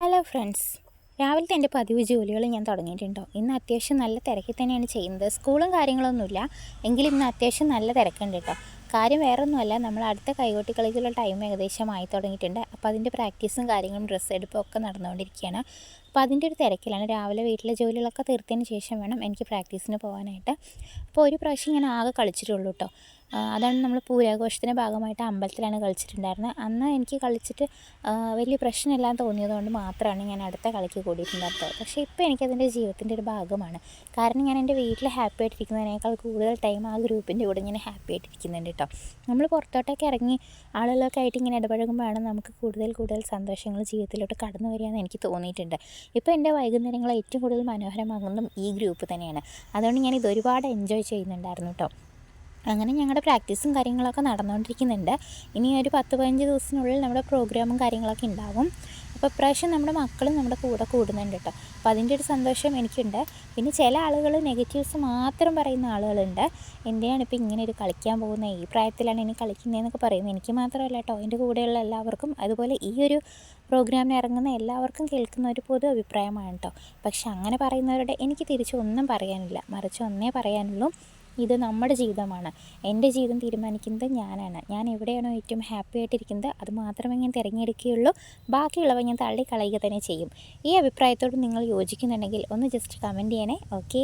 Hello friends, രാവിലത്തെ എൻ്റെ പതിവ് ജോലികൾ ഞാൻ തുടങ്ങിയിട്ടുണ്ടോ. ഇന്ന് അത്യാവശ്യം നല്ല തിരക്കിൽ തന്നെയാണ് ചെയ്യുന്നത്. സ്കൂളും കാര്യങ്ങളൊന്നുമില്ല, എങ്കിലും ഇന്ന് അത്യാവശ്യം നല്ല തിരക്കുണ്ട് കേട്ടോ. കാര്യം വേറൊന്നുമല്ല, നമ്മൾ അടുത്ത കൈകൊട്ടി കളിക്കുള്ള ടൈം ഏകദേശം ആയി തുടങ്ങിയിട്ടുണ്ട്. അപ്പോൾ അതിൻ്റെ പ്രാക്ടീസും കാര്യങ്ങളും ഡ്രസ്സ് എടുപ്പും ഒക്കെ നടന്നുകൊണ്ടിരിക്കുകയാണ്. അപ്പോൾ അതിൻ്റെ ഒരു തിരക്കിലാണ്. രാവിലെ വീട്ടിലെ ജോലികളൊക്കെ തീർത്തതിന് ശേഷം വേണം എനിക്ക് പ്രാക്ടീസിന് പോകാനായിട്ട്. അപ്പോൾ ഒരു പ്രാവശ്യം ഞാൻ ആകെ കളിച്ചിട്ടുള്ളൂ കേട്ടോ. അതാണ് നമ്മൾ പൂരാഘോഷത്തിൻ്റെ ഭാഗമായിട്ട് അമ്പലത്തിലാണ് കളിച്ചിട്ടുണ്ടായിരുന്നത്. അന്ന് എനിക്ക് കളിച്ചിട്ട് വലിയ പ്രശ്നമില്ലാന്ന് തോന്നിയതുകൊണ്ട് മാത്രമാണ് ഞാൻ അടുത്ത കളിക്ക് കൂടിയിട്ടുണ്ടായിരുന്നത്. പക്ഷേ ഇപ്പോൾ എനിക്കതിൻ്റെ ജീവിതത്തിൻ്റെ ഒരു ഭാഗമാണ്. കാരണം ഞാൻ എൻ്റെ വീട്ടിൽ ഹാപ്പി ആയിട്ടിരിക്കുന്നതിനേക്കാൾ കൂടുതൽ ടൈം ആ ഗ്രൂപ്പിൻ്റെ കൂടെ ഇങ്ങനെ ഹാപ്പി ആയിട്ടിരിക്കുന്നുണ്ട് കേട്ടോ. നമ്മൾ പുറത്തോട്ടൊക്കെ ഇറങ്ങി ആളുകളൊക്കെ ആയിട്ട് ഇങ്ങനെ ഇടപഴകുമ്പോഴാണ് നമുക്ക് കൂടുതൽ സന്തോഷങ്ങൾ ജീവിതത്തിലോട്ട് കടന്നു വരികയെന്ന് എനിക്ക് തോന്നിയിട്ടുണ്ട്. ഇപ്പോൾ എൻ്റെ വൈകുന്നേരങ്ങൾ ഏറ്റവും കൂടുതൽ മനോഹരമാകുന്നതും ഈ ഗ്രൂപ്പ് തന്നെയാണ്. അതുകൊണ്ട് ഞാനിത് ഒരുപാട് എൻജോയ് ചെയ്യുന്നുണ്ടായിരുന്നു കേട്ടോ. അങ്ങനെ ഞങ്ങളുടെ പ്രാക്ടീസും കാര്യങ്ങളൊക്കെ നടന്നുകൊണ്ടിരിക്കുന്നുണ്ട്. ഇനി ഒരു 10-15 ദിവസത്തിനുള്ളിൽ നമ്മുടെ പ്രോഗ്രാമും കാര്യങ്ങളൊക്കെ ഉണ്ടാകും. അപ്പോൾ ഇപ്രാവശ്യം നമ്മുടെ മക്കളും നമ്മുടെ കൂടെ കൂടുന്നുണ്ട് കേട്ടോ. അപ്പോൾ അതിൻ്റെ ഒരു സന്തോഷം എനിക്കുണ്ട്. പിന്നെ ചില ആളുകൾ നെഗറ്റീവ്സ് മാത്രം പറയുന്ന ആളുകളുണ്ട്. എന്തിനാണ് ഇപ്പോൾ ഇങ്ങനെ ഒരു കളിക്കാൻ പോകുന്നത്, ഈ പ്രായത്തിലാണ് ഇനി കളിക്കുന്നതെന്നൊക്കെ പറയുന്നത്. എനിക്ക് മാത്രമല്ല കേട്ടോ, എൻ്റെ കൂടെയുള്ള എല്ലാവർക്കും, അതുപോലെ ഈ ഒരു പ്രോഗ്രാമിന് ഇറങ്ങുന്ന എല്ലാവർക്കും കേൾക്കുന്ന ഒരു പൊതു അഭിപ്രായമാണ് കേട്ടോ. പക്ഷെ അങ്ങനെ പറയുന്നവരുടെ എനിക്ക് തിരിച്ചൊന്നും പറയാനില്ല, മറിച്ച് ഒന്നേ പറയാനുള്ളൂ, ഇത് നമ്മുടെ ജീവിതമാണ്. എൻ്റെ ജീവിതം തീരുമാനിക്കുന്നത് ഞാനാണ്. ഞാൻ എവിടെയാണോ ഏറ്റവും ഹാപ്പി ആയിട്ടിരിക്കുന്നത് അത് മാത്രമേ ഞാൻ തിരഞ്ഞെടുക്കുകയുള്ളൂ. ബാക്കിയുള്ളവ ഞാൻ തള്ളിക്കളയുക തന്നെ ചെയ്യും. ഈ അഭിപ്രായത്തോട് നിങ്ങൾ യോജിക്കുന്നുണ്ടെങ്കിൽ ഒന്ന് ജസ്റ്റ് കമൻറ്റ് ചെയ്യണേ. ഓക്കെ.